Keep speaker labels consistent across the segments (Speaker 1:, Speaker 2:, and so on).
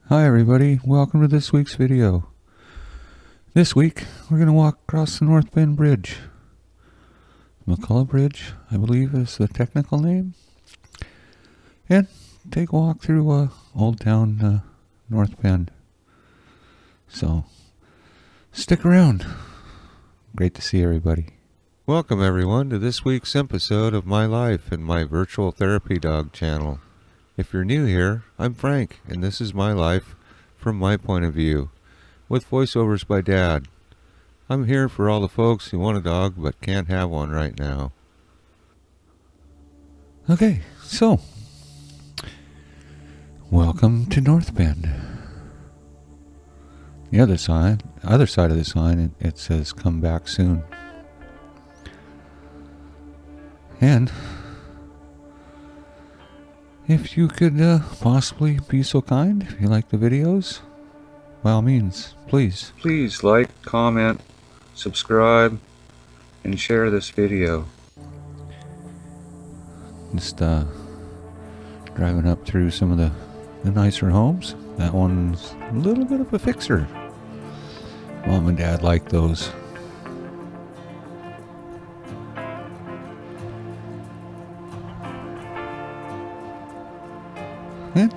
Speaker 1: Hi everybody, welcome to this week's video. This week we're going to walk across the North Bend Bridge. McCullough Bridge, I believe is the technical name. And take a walk through Old Town North Bend. So, stick around. Great to see everybody.
Speaker 2: Welcome everyone to this week's episode of My Life in my Virtual Therapy Dog channel. If you're new here, I'm Frank, and this is my life from my point of view, with voiceovers by Dad. I'm here for all the folks who want a dog but can't have one right now.
Speaker 1: Okay, so, welcome to North Bend. The other side of the sign, it says come back soon. And if you could possibly be so kind, if you like the videos, by all means, please like, comment, subscribe, and share this video. Just driving up through some of the nicer homes. That one's a little bit of a fixer. Mom and Dad like those. And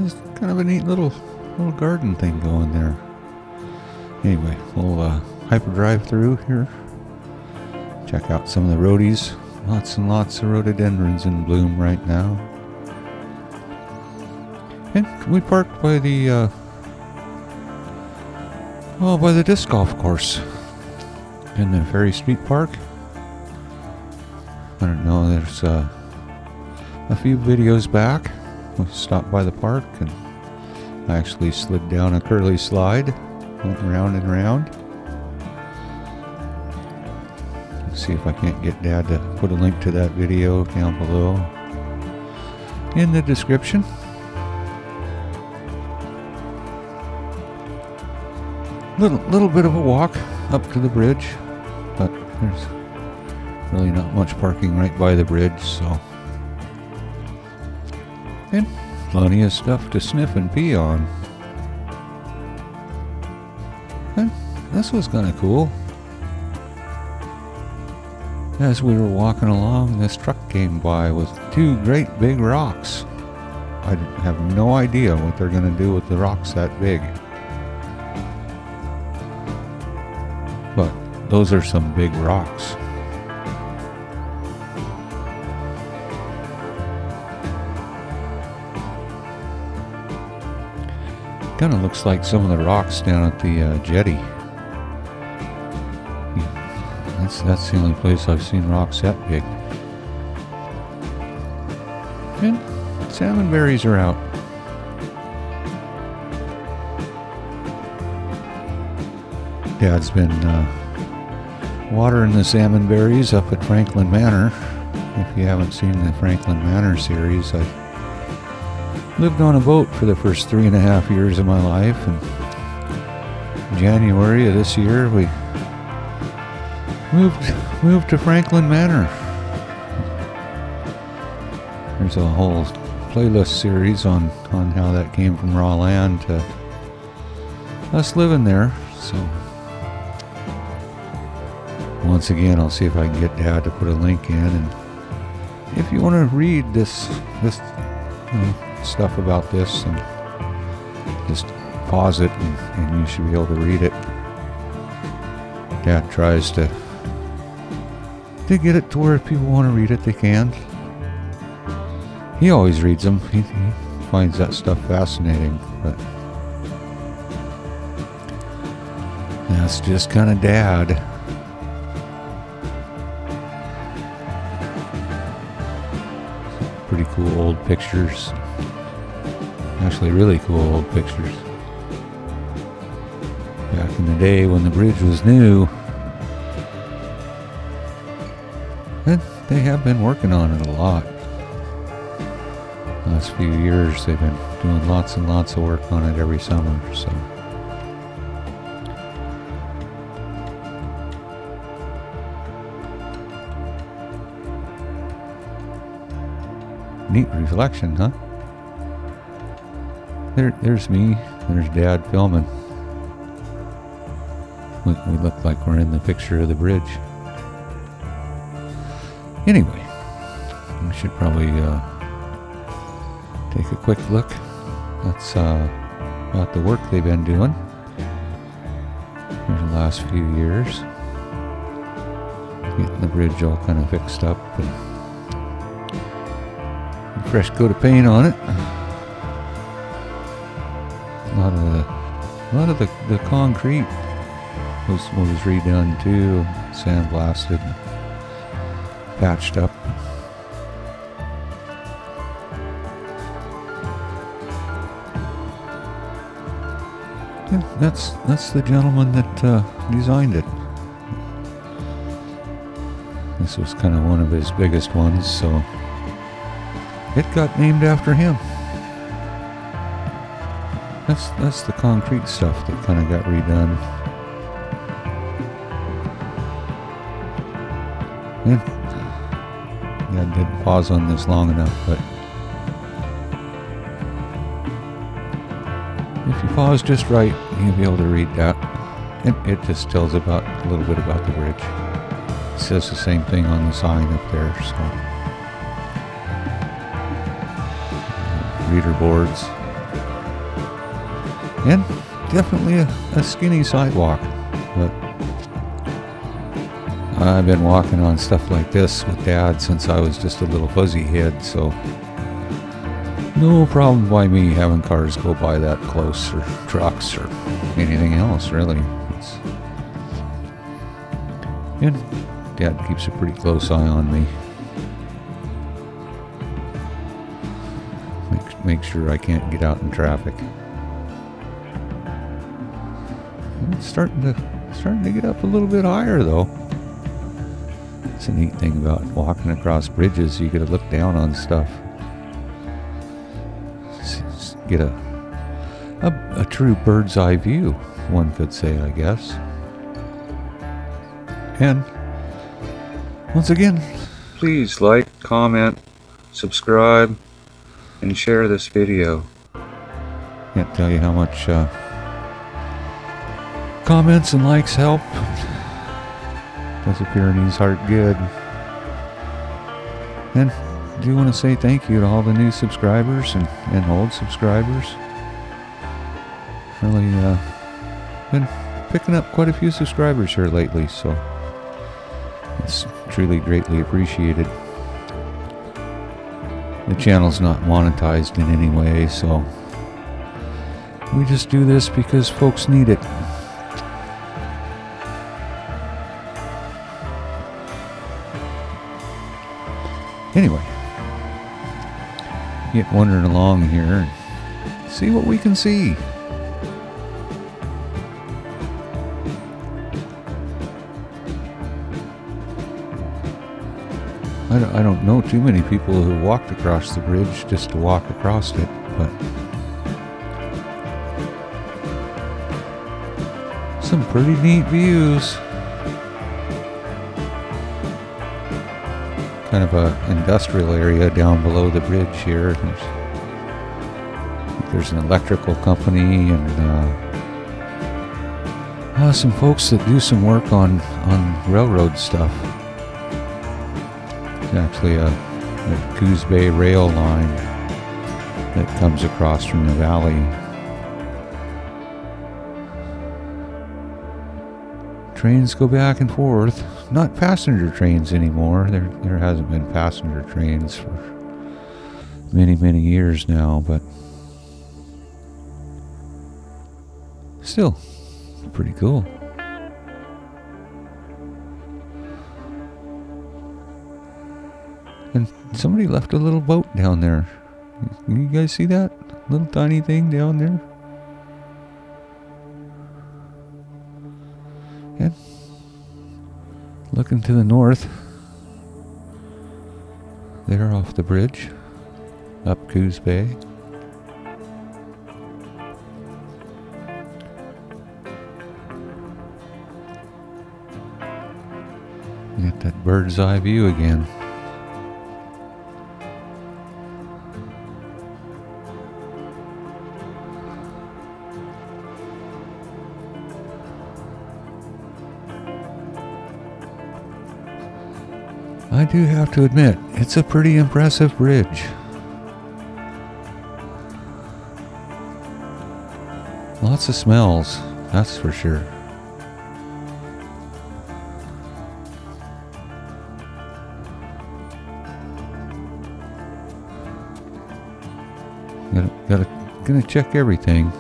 Speaker 1: it's kind of a neat little garden thing going there. Anyway, we'll hyperdrive through here. Check out some of the roadies. Lots and lots of rhododendrons in bloom right now. And we parked by the by the disc golf course in the Ferry Street Park. I don't know, there's a few videos back. We stopped by the park and I actually slid down a curly slide, went round and round. Let's see if I can't get Dad to put a link to that video down below in the description. Little bit of a walk up to the bridge, but there's really not much parking right by the bridge, so. And plenty of stuff to sniff and pee on. And this was kind of cool. As we were walking along, this truck came by with two great big rocks. I have no idea what they're going to do with the rocks that big. But those are some big rocks. Kind of looks like some of the rocks down at the jetty. That's the only place I've seen rocks that big. And salmon berries are out. Dad's been watering the salmon berries up at Franklin Manor. If you haven't seen the Franklin Manor series, I lived on a boat for the first 3.5 years of my life, and in January of this year we moved to Franklin Manor. There's a whole playlist series on how that came from raw land to us living there. So once again, I'll see if I can get Dad to put a link in, and if you want to read this stuff about this, and just pause it and you should be able to read it. Dad tries to get it to where if people want to read it, they can. He always reads them. He finds that stuff fascinating, but that's just kind of Dad. Pretty cool old pictures. Actually really cool old pictures. Back in the day when the bridge was new. And they have been working on it a lot. Last few years they've been doing lots and lots of work on it every summer, so. Neat reflection, huh? There's me. There's Dad filming. We look like we're in the picture of the bridge. Anyway, we should probably take a quick look. That's about the work they've been doing for the last few years. Getting the bridge all kind of fixed up and a fresh coat of paint on it. A lot of the concrete was redone too, sandblasted, patched up. Yeah, that's the gentleman that designed it. This was kind of one of his biggest ones, so it got named after him. That's the concrete stuff that kind of got redone. Yeah, I didn't pause on this long enough, but if you pause just right, you'll be able to read that. And it just tells a little bit about the bridge. It says the same thing on the sign up there, so. Reader boards. And definitely a skinny sidewalk, but I've been walking on stuff like this with Dad since I was just a little fuzzy head, so no problem by me having cars go by that close, or trucks, or anything else, really. And Dad keeps a pretty close eye on me. Make sure I can't get out in traffic. It's starting to get up a little bit higher, though. It's a neat thing about walking across bridges. You get to look down on stuff. Get a true bird's eye view, one could say, I guess. And once again, please like, comment, subscribe, and share this video. Can't tell you how much comments and likes help. Does a Pyrenees heart good. And I do want to say thank you to all the new subscribers and old subscribers. Really been picking up quite a few subscribers here lately, so it's truly greatly appreciated. The channel's not monetized in any way, so we just do this because folks need it. Anyway, get wandering along here and see what we can see. I don't know too many people who walked across the bridge just to walk across it, but some pretty neat views. Kind of a industrial area down below the bridge here. There's an electrical company and some folks that do some work on railroad stuff. There's actually a Coos Bay rail line that comes across from the valley. Trains go back and forth. Not passenger trains anymore. There hasn't been passenger trains for many, many years now, but still pretty cool. And somebody left a little boat down there. You guys see that little tiny thing down there? And looking to the north, there off the bridge, up Coos Bay. You got that bird's eye view again. I do have to admit, it's a pretty impressive bridge. Lots of smells, that's for sure. Gonna check everything.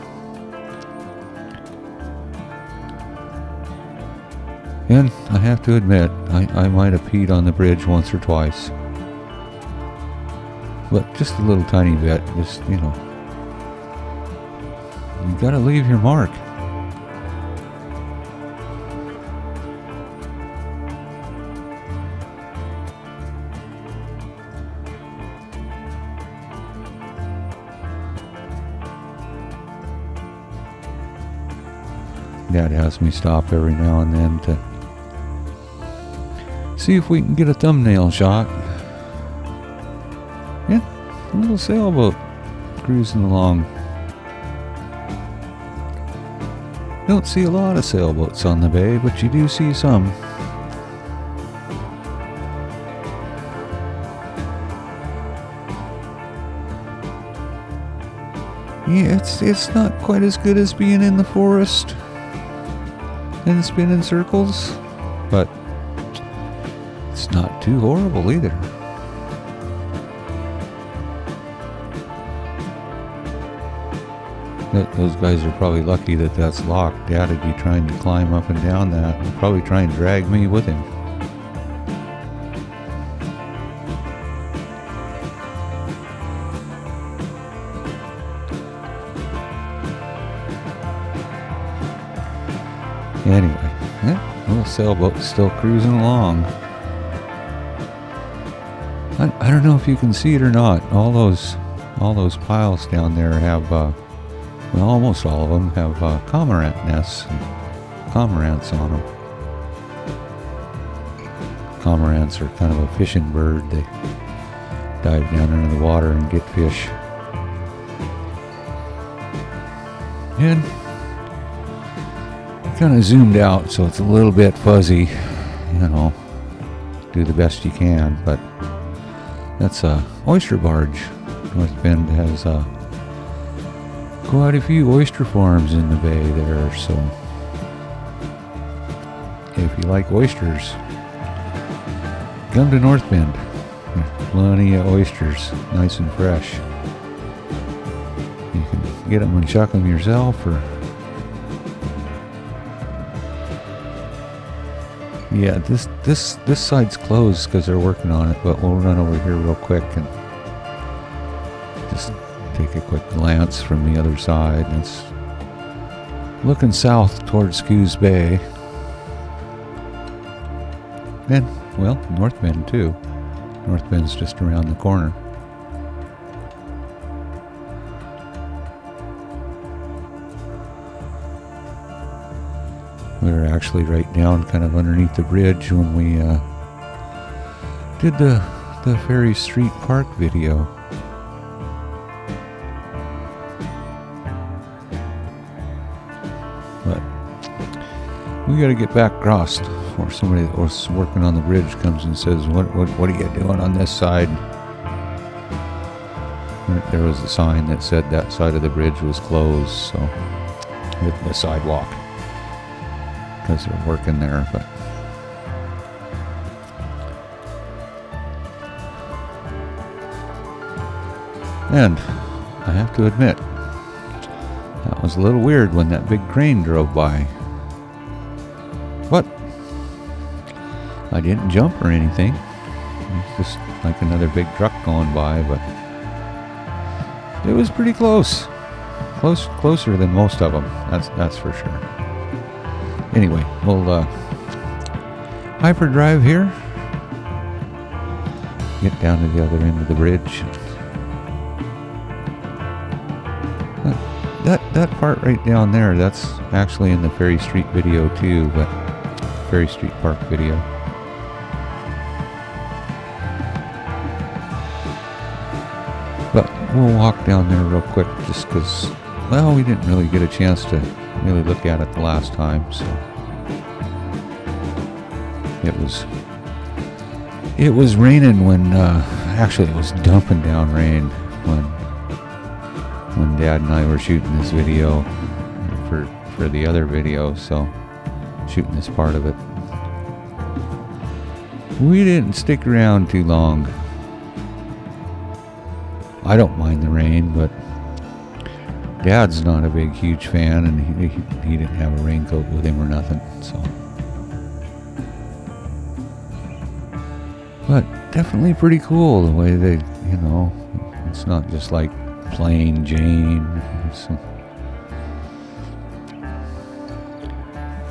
Speaker 1: And I have to admit, I might have peed on the bridge once or twice. But just a little tiny bit, just, you know. You gotta leave your mark. Dad has me stop every now and then to see if we can get a thumbnail shot. Yeah, a little sailboat cruising along. Don't see a lot of sailboats on the bay, but you do see some. Yeah, it's not quite as good as being in the forest and spinning circles, but it's not too horrible either. Those guys are probably lucky that that's locked. Dad would be trying to climb up and down that and probably try and drag me with him. Anyway, yeah, little sailboat's still cruising along. I don't know if you can see it or not. All those piles down there have, well, almost all of them have cormorant nests and cormorants on them. Cormorants are kind of a fishing bird. They dive down into the water and get fish. And kind of zoomed out, so it's a little bit fuzzy. You know, do the best you can, but that's a oyster barge. North Bend has quite a few oyster farms in the bay there, so if you like oysters, come to North Bend. There's plenty of oysters, nice and fresh. You can get them and chuck them yourself, or yeah, this side's closed because they're working on it, but we'll run over here real quick and just take a quick glance from the other side. It's looking south towards Coos Bay. And, well, North Bend too. North Bend's just around the corner. We were actually right down kind of underneath the bridge when we did the Ferry Street Park video. But we got to get back across before somebody that was working on the bridge comes and says, what are you doing on this side? There was a sign that said that side of the bridge was closed, so the sidewalk, because they're working there. But and I have to admit, that was a little weird when that big crane drove by. But I didn't jump or anything. It's just like another big truck going by, but it was pretty close. Closer than most of them. That's for sure. Anyway, we'll hyperdrive here. Get down to the other end of the bridge. That part right down there, that's actually in the Ferry Street video too, but Ferry Street Park video. But we'll walk down there real quick just because, well, we didn't really get a chance to really look at it the last time, so it was It was raining when, actually it was dumping down rain when Dad and I were shooting this video for the other video, so shooting this part of it. We didn't stick around too long. I don't mind the rain, but Dad's not a big, huge fan, and he didn't have a raincoat with him or nothing, so. But definitely pretty cool the way they, you know, it's not just like plain Jane. It's some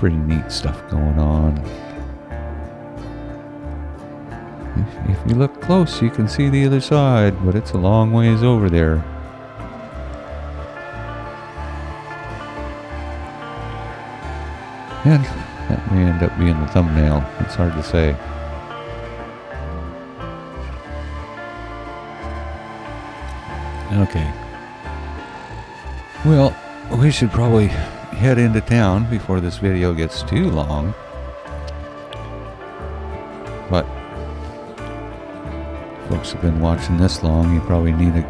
Speaker 1: pretty neat stuff going on. If you look close, you can see the other side, but it's a long ways over there. And that may end up being the thumbnail. It's hard to say. Okay. Well, we should probably head into town before this video gets too long. But folks have been watching this long, you probably need a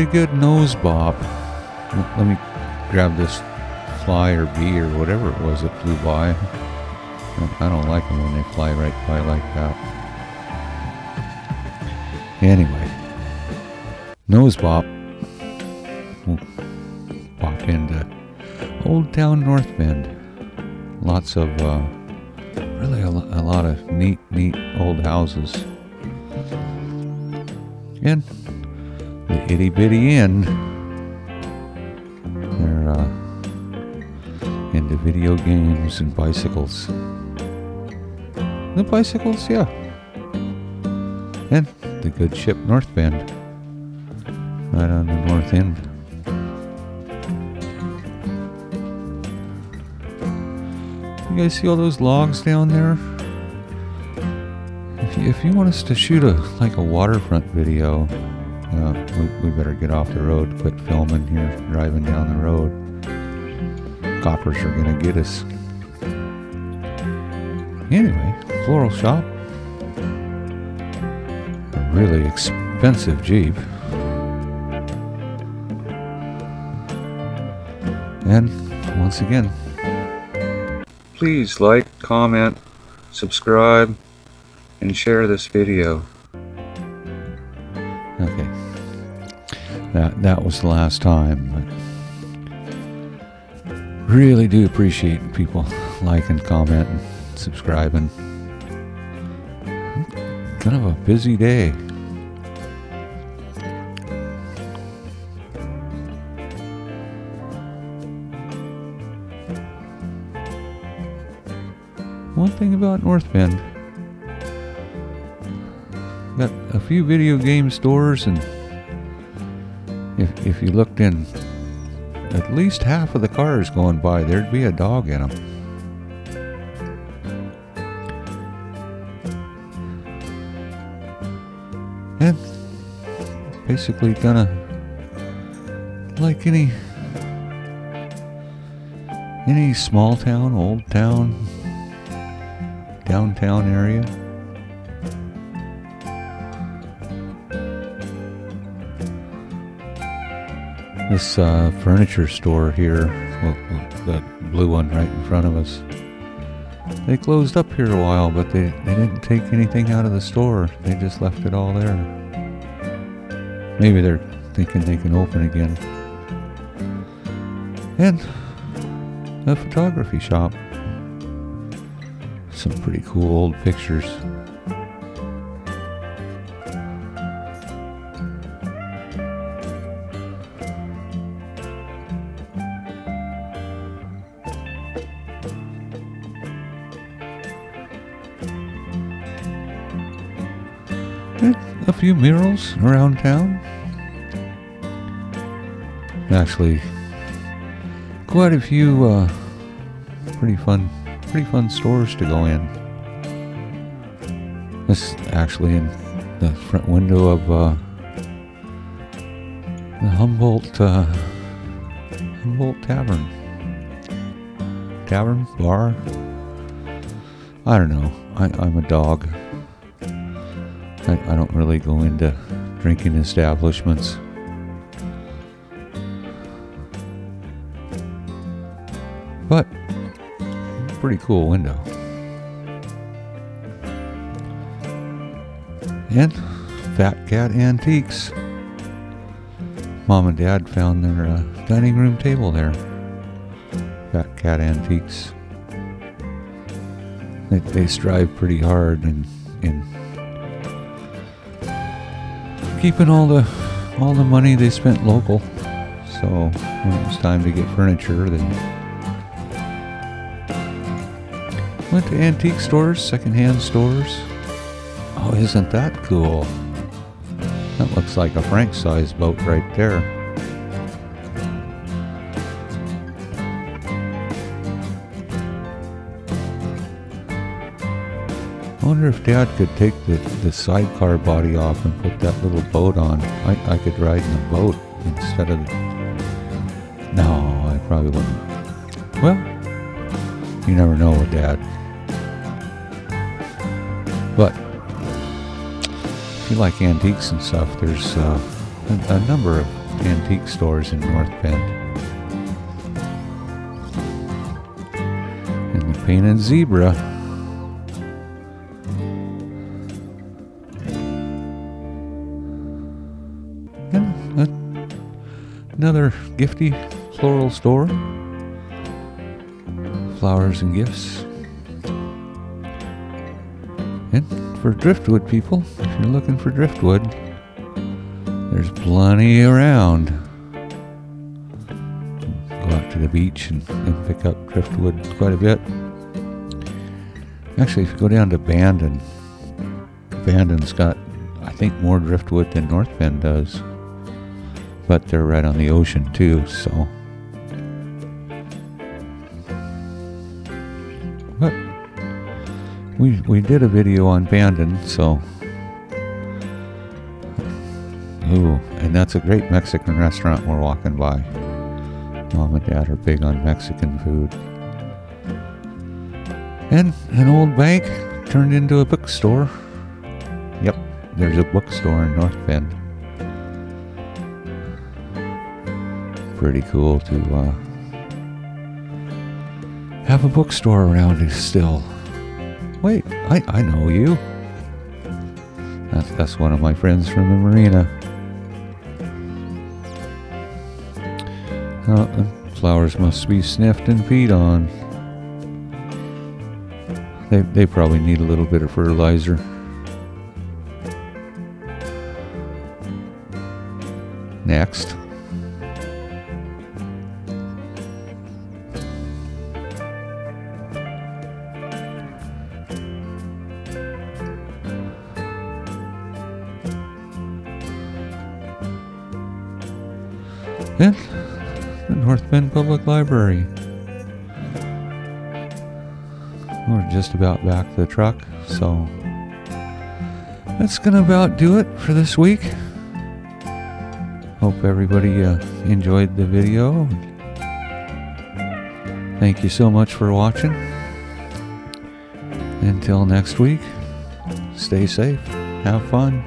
Speaker 1: good nose bob. Let me grab this fly or bee or whatever it was that flew by. I don't like them when they fly right by like that. Anyway, nose bop. We'll pop into Old Town North Bend. Lots of really a lot of neat old houses. And the itty bitty inn. They're into video games and bicycles. The bicycles, yeah. And the good ship North Bend. Right on the north end. You guys see all those logs down there? If you want us to shoot a waterfront video, we better get off the road, quit filming here, driving down the road. Coppers are gonna get us. Anyway, floral shop. A really expensive Jeep. And once again, please like, comment, subscribe, and share this video. Okay. That was the last time, but really do appreciate people liking, commenting, subscribing. Kind of a busy day. One thing about North Bend, got a few video game stores, and if you looked in at least half of the cars going by, there'd be a dog in them. And basically kinda like any small town, old town, downtown area. This furniture store here, that blue one right in front of us, they closed up here a while, but they didn't take anything out of the store. They just left it all there. Maybe they're thinking they can open again. And a photography shop. Some pretty cool old pictures. And a few murals around town. Actually, quite a few pretty fun stores to go in. This is actually in the front window of the Humboldt Tavern bar. I don't know. I'm a dog. I don't really go into drinking establishments. But, pretty cool window. And Fat Cat Antiques. Mom and Dad found their dining room table there. Fat Cat Antiques. They strive pretty hard in keeping all the money they spent local. So when it was time to get furniture, they went to antique stores, secondhand stores. Oh, isn't that cool? That looks like a Frank-sized boat right there. I wonder if Dad could take the sidecar body off and put that little boat on. I could ride in the boat instead of... No, I probably wouldn't. Well, you never know with Dad. But if you like antiques and stuff, there's a number of antique stores in North Bend. And the painted zebra. And another gifty floral store. Flowers and gifts. And for driftwood people, if you're looking for driftwood, there's plenty around. Go out to the beach and pick up driftwood quite a bit. Actually, if you go down to Bandon, Bandon's got, I think, more driftwood than North Bend does. But they're right on the ocean too, so. But we did a video on Bandon, so. Ooh, and that's a great Mexican restaurant we're walking by. Mom and Dad are big on Mexican food. And an old bank turned into a bookstore. Yep, there's a bookstore in North Bend. Pretty cool to have a bookstore around you still. Wait, I know you. That's one of my friends from the marina. The flowers must be sniffed and peed on. They probably need a little bit of fertilizer. Next. And the North Bend Public Library. We're just about back to the truck, so that's gonna about do it for this week. Hope everybody enjoyed the video. Thank you so much for watching. Until next week, stay safe, have fun.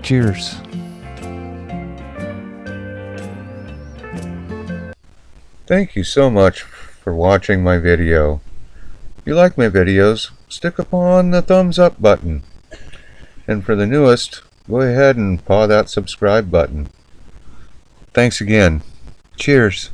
Speaker 1: Cheers. Thank you so much for watching my video. If you like my videos, stick upon the thumbs up button. And for the newest, go ahead and paw that subscribe button. Thanks again. Cheers.